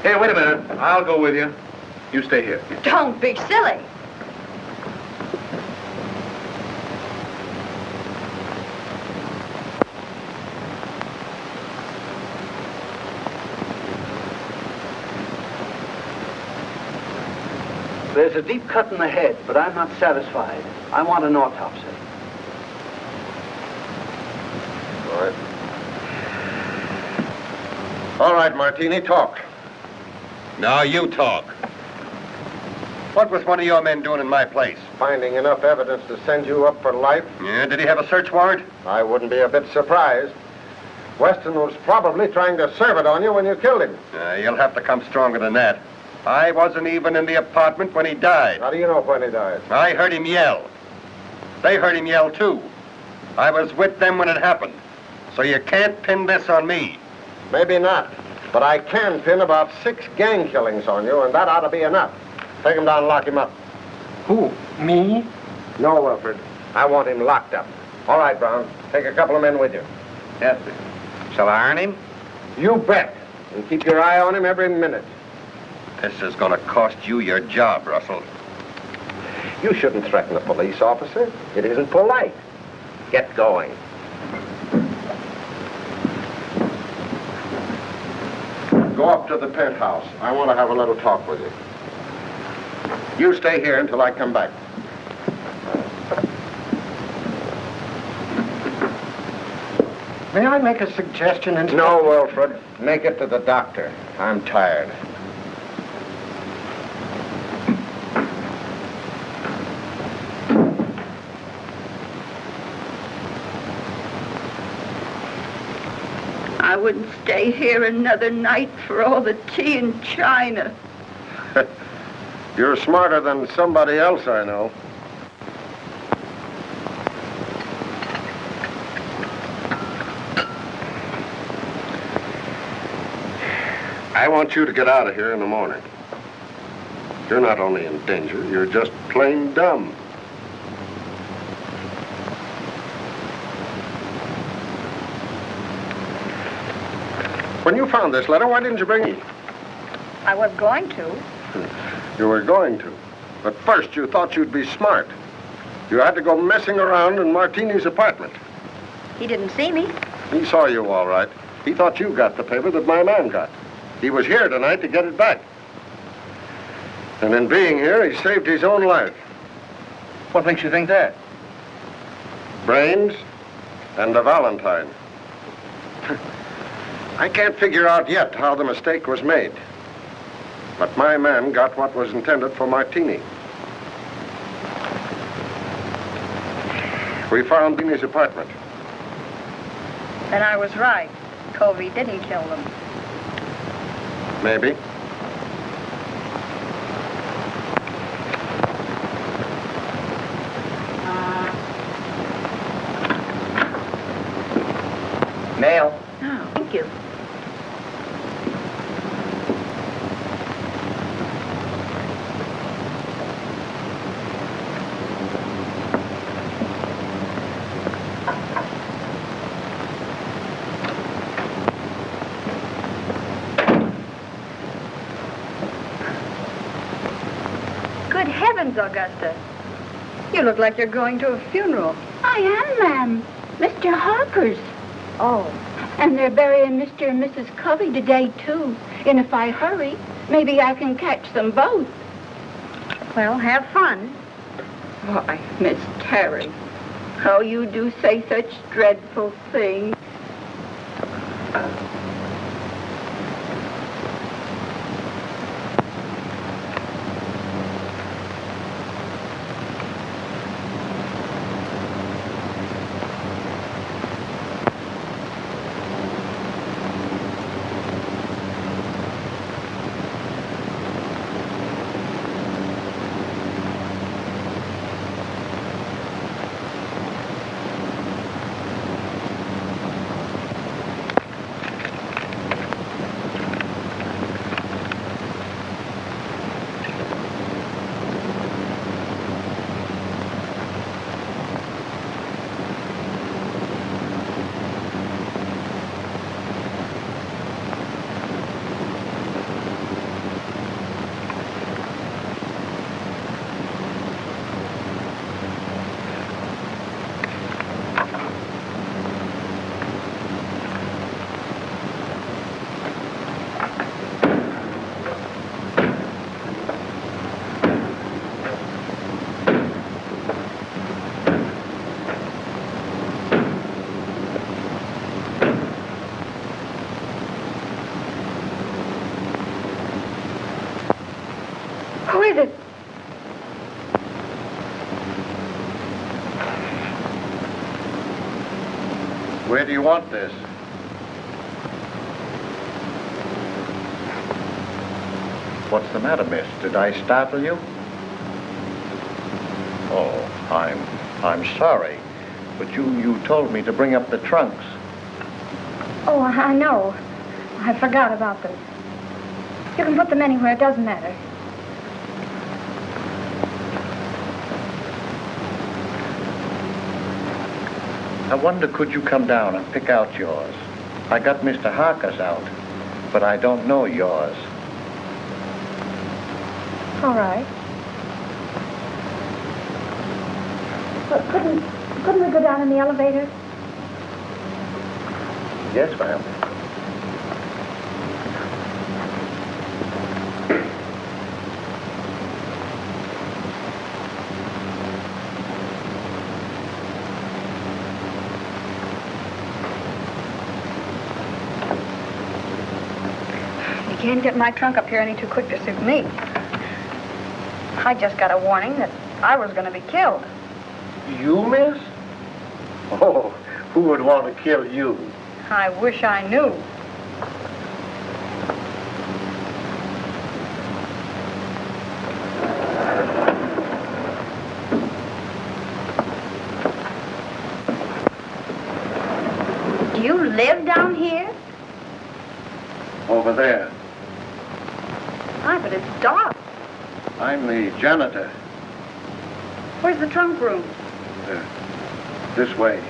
Speaker 3: Hey, wait a minute. I'll go with you. You stay here.
Speaker 5: Don't be silly.
Speaker 6: There's a deep cut in the head, but I'm not satisfied. I want an autopsy.
Speaker 4: All right. All right, Martini, talk.
Speaker 10: Now you talk. What was one of your men doing in my place?
Speaker 4: Finding enough evidence to send you up for life?
Speaker 10: Yeah, did he have a search warrant?
Speaker 4: I wouldn't be a bit surprised. Weston was probably trying to serve it on you when you killed him.
Speaker 10: You'll have to come stronger than that. I wasn't even in the apartment when he died.
Speaker 4: How do you know when he died?
Speaker 10: I heard him yell. They heard him yell, too. I was with them when it happened. So you can't pin this on me.
Speaker 4: Maybe not. But I can pin about 6 gang killings on you, and that ought to be enough. Take him down and lock him up.
Speaker 1: Who? Me?
Speaker 4: No, Wilfred. I want him locked up. All right, Brown. Take a couple of men with you.
Speaker 6: Yes, sir. Shall I iron him?
Speaker 4: You bet. And keep your eye on him every minute.
Speaker 10: This is going to cost you your job, Russell.
Speaker 4: You shouldn't threaten a police officer. It isn't polite. Get going. Go up to the penthouse. I want to have a little talk with you. You stay here until I come back.
Speaker 1: May I make a suggestion, Inspector?
Speaker 4: No, Wilfred. Make it to the doctor. I'm tired.
Speaker 5: I wouldn't stay here another night for all the tea and china.
Speaker 4: You're smarter than somebody else I know. I want you to get out of here in the morning. You're not only in danger, you're just plain dumb. When you found this letter, why didn't you bring it?
Speaker 2: I was going to.
Speaker 4: You were going to. But first, you thought you'd be smart. You had to go messing around in Martini's apartment.
Speaker 2: He didn't see me.
Speaker 4: He saw you all right. He thought you got the paper that my man got. He was here tonight to get it back. And in being here, he saved his own life.
Speaker 6: What makes you think that?
Speaker 4: Brains and a Valentine. I can't figure out yet how the mistake was made. But my man got what was intended for Martini. We found Martini's apartment.
Speaker 2: Then I was right. Covey didn't kill them.
Speaker 4: Maybe.
Speaker 1: Mail.
Speaker 5: Oh, thank you.
Speaker 2: Good heavens, Augusta. You look like you're going to a funeral.
Speaker 8: I am, ma'am. Mr. Harper's.
Speaker 2: Oh.
Speaker 8: And they're burying Mr. and Mrs. Covey today, too. And if I hurry, maybe I can catch them both.
Speaker 2: Well, have fun.
Speaker 5: Why, Miss Terry, how you do say such dreadful things.
Speaker 10: Where do you want this?
Speaker 11: What's the matter, miss? Did I startle you? Oh, I'm sorry. But you told me to bring up the trunks.
Speaker 2: Oh, I know. I forgot about them. You can put them anywhere. It doesn't matter.
Speaker 11: I wonder, could you come down and pick out yours? I got Mr. Harker's out, but I don't know yours.
Speaker 2: All right. But couldn't we go down in the elevator?
Speaker 11: Yes, ma'am.
Speaker 2: You can't get my trunk up here any too quick to suit me. I just got a warning that I was going to be killed.
Speaker 11: You, miss? Oh, who would want to kill you?
Speaker 2: I wish I knew. Do you live down here?
Speaker 11: Over there.
Speaker 2: Hi, but it's dark.
Speaker 11: I'm the janitor.
Speaker 2: Where's the trunk room?
Speaker 11: This way.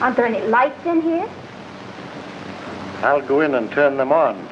Speaker 2: Aren't there any lights in here?
Speaker 11: I'll go in and turn them on.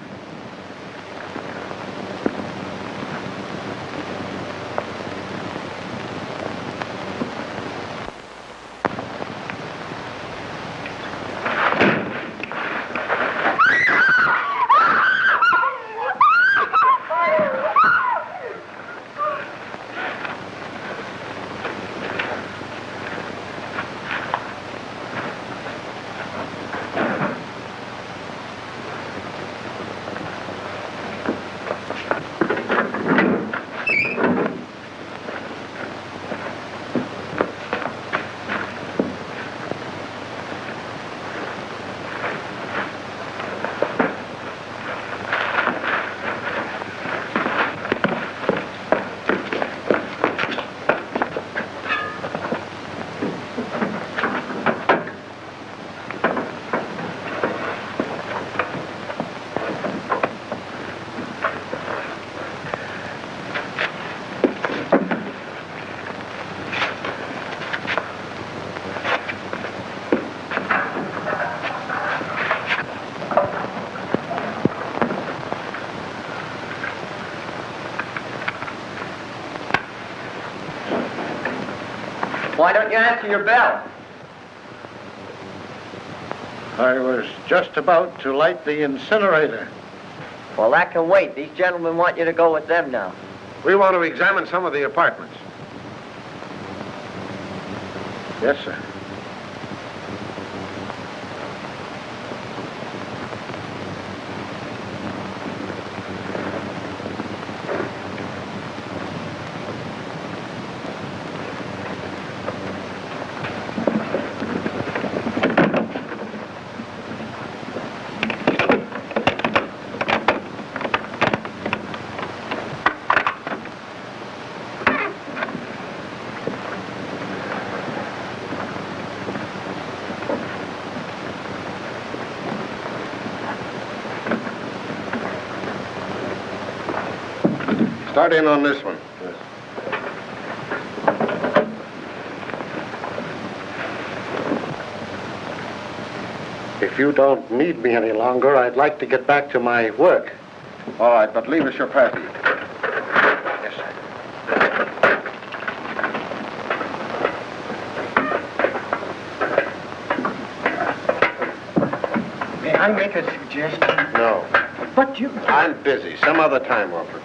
Speaker 12: Why don't you answer your bell?
Speaker 11: I was just about to light the incinerator.
Speaker 12: Well, that can wait. These gentlemen want you to go with them now.
Speaker 4: We want to examine some of the apartments.
Speaker 11: Yes, sir.
Speaker 4: Start in on this one.
Speaker 11: If you don't need me any longer, I'd like to get back to my work.
Speaker 4: All right, but leave us your pappy.
Speaker 11: Yes, sir.
Speaker 12: May I make a suggestion?
Speaker 4: No.
Speaker 12: But you...
Speaker 4: I'm busy. Some other time, Wilfred.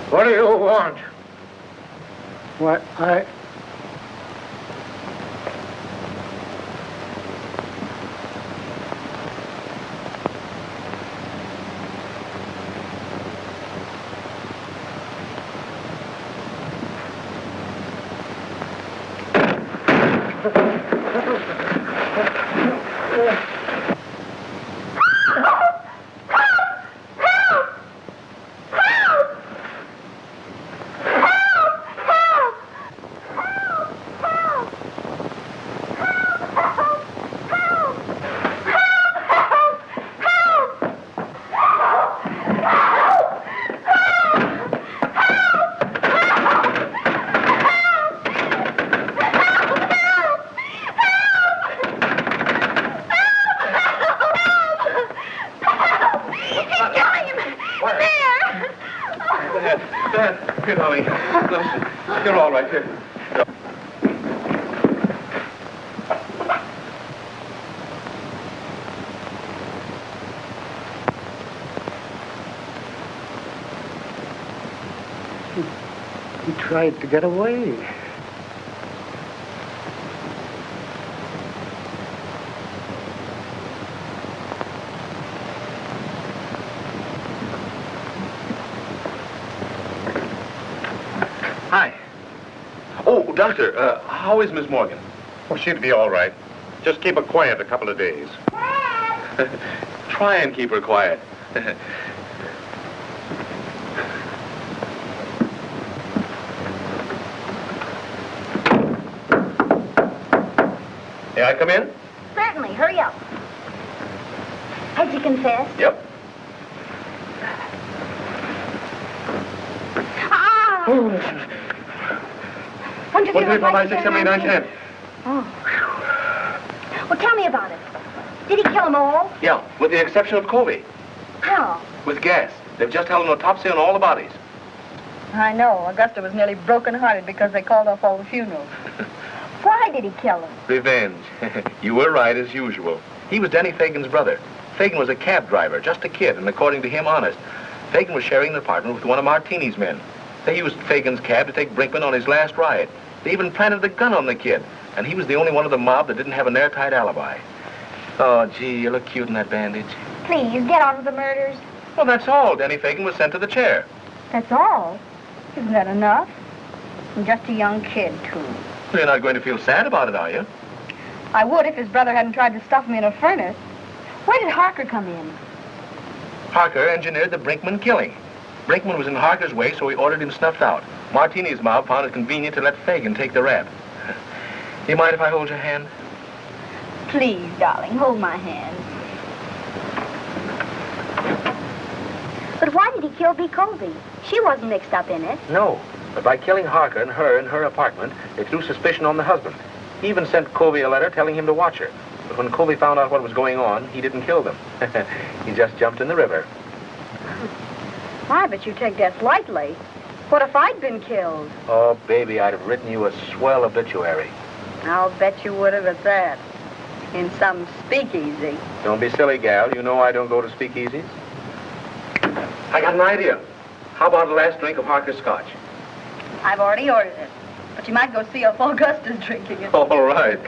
Speaker 1: What do you want? What,
Speaker 3: Here, darling. Listen, you're all right here.
Speaker 1: He tried to get away.
Speaker 3: Hi. Oh, Doctor, how is Miss Morgan?
Speaker 11: Oh, she'll be all right. Just keep her quiet a couple of days.
Speaker 3: Try and keep her quiet. May I come in?
Speaker 2: Certainly. Hurry up. Has he confessed?
Speaker 3: Yep.
Speaker 2: Ah!
Speaker 3: Oh.
Speaker 2: 1, 2, 3, 4, 5, 6, 7, 8, 9, 10. Oh. Well, tell me about it. Did he kill them all?
Speaker 3: Yeah, with the exception of Covey.
Speaker 2: How?
Speaker 3: With gas. They've just held an autopsy on all the bodies.
Speaker 2: I know. Augusta was nearly broken-hearted because they called off all the funerals. Why did he kill them?
Speaker 3: Revenge. You were right, as usual. He was Denny Fagan's brother. Fagan was a cab driver, just a kid, and according to him, honest. Fagan was sharing an apartment with one of Martini's men. They used Fagan's cab to take Brinkman on his last ride. They even planted a gun on the kid, and he was the only one of the mob that didn't have an airtight alibi. Oh, gee, you look cute in that bandage.
Speaker 2: Please, get on with the murders.
Speaker 3: Well, that's all. Denny Fagan was sent to the chair.
Speaker 2: That's all? Isn't that enough? I'm just a young kid, too.
Speaker 3: You're not going to feel sad about it, are you?
Speaker 2: I would if his brother hadn't tried to stuff him in a furnace. Where did Harker come in?
Speaker 3: Harker engineered the Brinkman killing. Brinkman was in Harker's way, so he ordered him snuffed out. Martini's mob found it convenient to let Fagan take the rap. You mind if I hold your hand?
Speaker 2: Please, darling, hold my hand. But why did he kill B. Colby? She wasn't mixed up in it.
Speaker 3: No, but by killing Harker and her in her apartment, they threw suspicion on the husband. He even sent Colby a letter telling him to watch her. But when Colby found out what was going on, he didn't kill them. He just jumped in the river.
Speaker 2: Why, but you take death lightly. What if I'd been killed?
Speaker 3: Oh, baby, I'd have written you a swell obituary.
Speaker 2: I'll bet you would have at that. In some speakeasy.
Speaker 3: Don't be silly, gal. You know I don't go to speakeasies. I got an idea. How about the last drink of Harker's scotch?
Speaker 2: I've already ordered it. But you might go see if Augusta's drinking it.
Speaker 3: All right.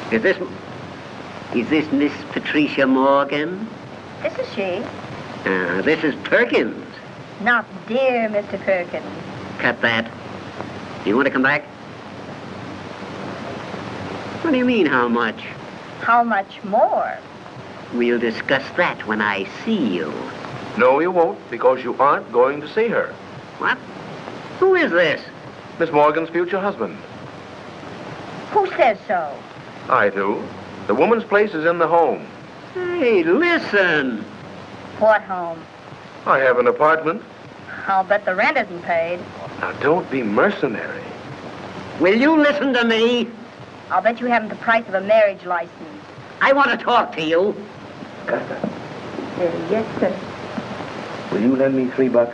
Speaker 7: Is this Miss Patricia Morgan?
Speaker 2: This is she.
Speaker 7: This is Perkins.
Speaker 2: Not dear Mr. Perkins.
Speaker 7: Cut that. Do you want to come back? What do you mean, how much?
Speaker 2: How much more?
Speaker 7: We'll discuss that when I see you.
Speaker 3: No, you won't, because you aren't going to see her.
Speaker 7: What? Who is this?
Speaker 3: Miss Morgan's future husband.
Speaker 2: Who says so?
Speaker 3: I do. The woman's place is in the home.
Speaker 7: Hey, listen.
Speaker 2: What home?
Speaker 3: I have an apartment.
Speaker 2: I'll bet the rent isn't paid.
Speaker 3: Now, don't be mercenary.
Speaker 7: Will you listen to me?
Speaker 2: I'll bet you haven't the price of a marriage license.
Speaker 7: I want to talk to you.
Speaker 5: Yes, sir.
Speaker 3: Will you lend me $3?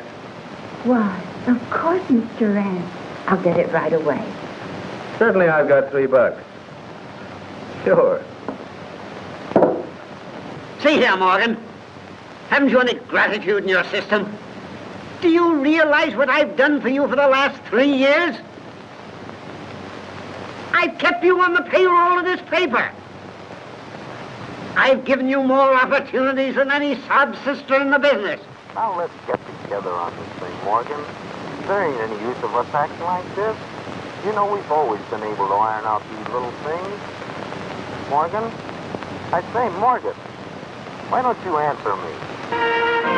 Speaker 5: Why, of course, Mr. Rand. I'll get it right away.
Speaker 3: Certainly I've got $3. Sure.
Speaker 7: See here, Morgan. Haven't you any gratitude in your system? Do you realize what I've done for you for the last 3 years? I've kept you on the payroll of this paper. I've given you more opportunities than any sob sister in the business.
Speaker 13: Now let's get together on this thing, Morgan. There ain't any use of us acting like this. You know we've always been able to iron out these little things. Morgan? I say, Morgan, why don't you answer me?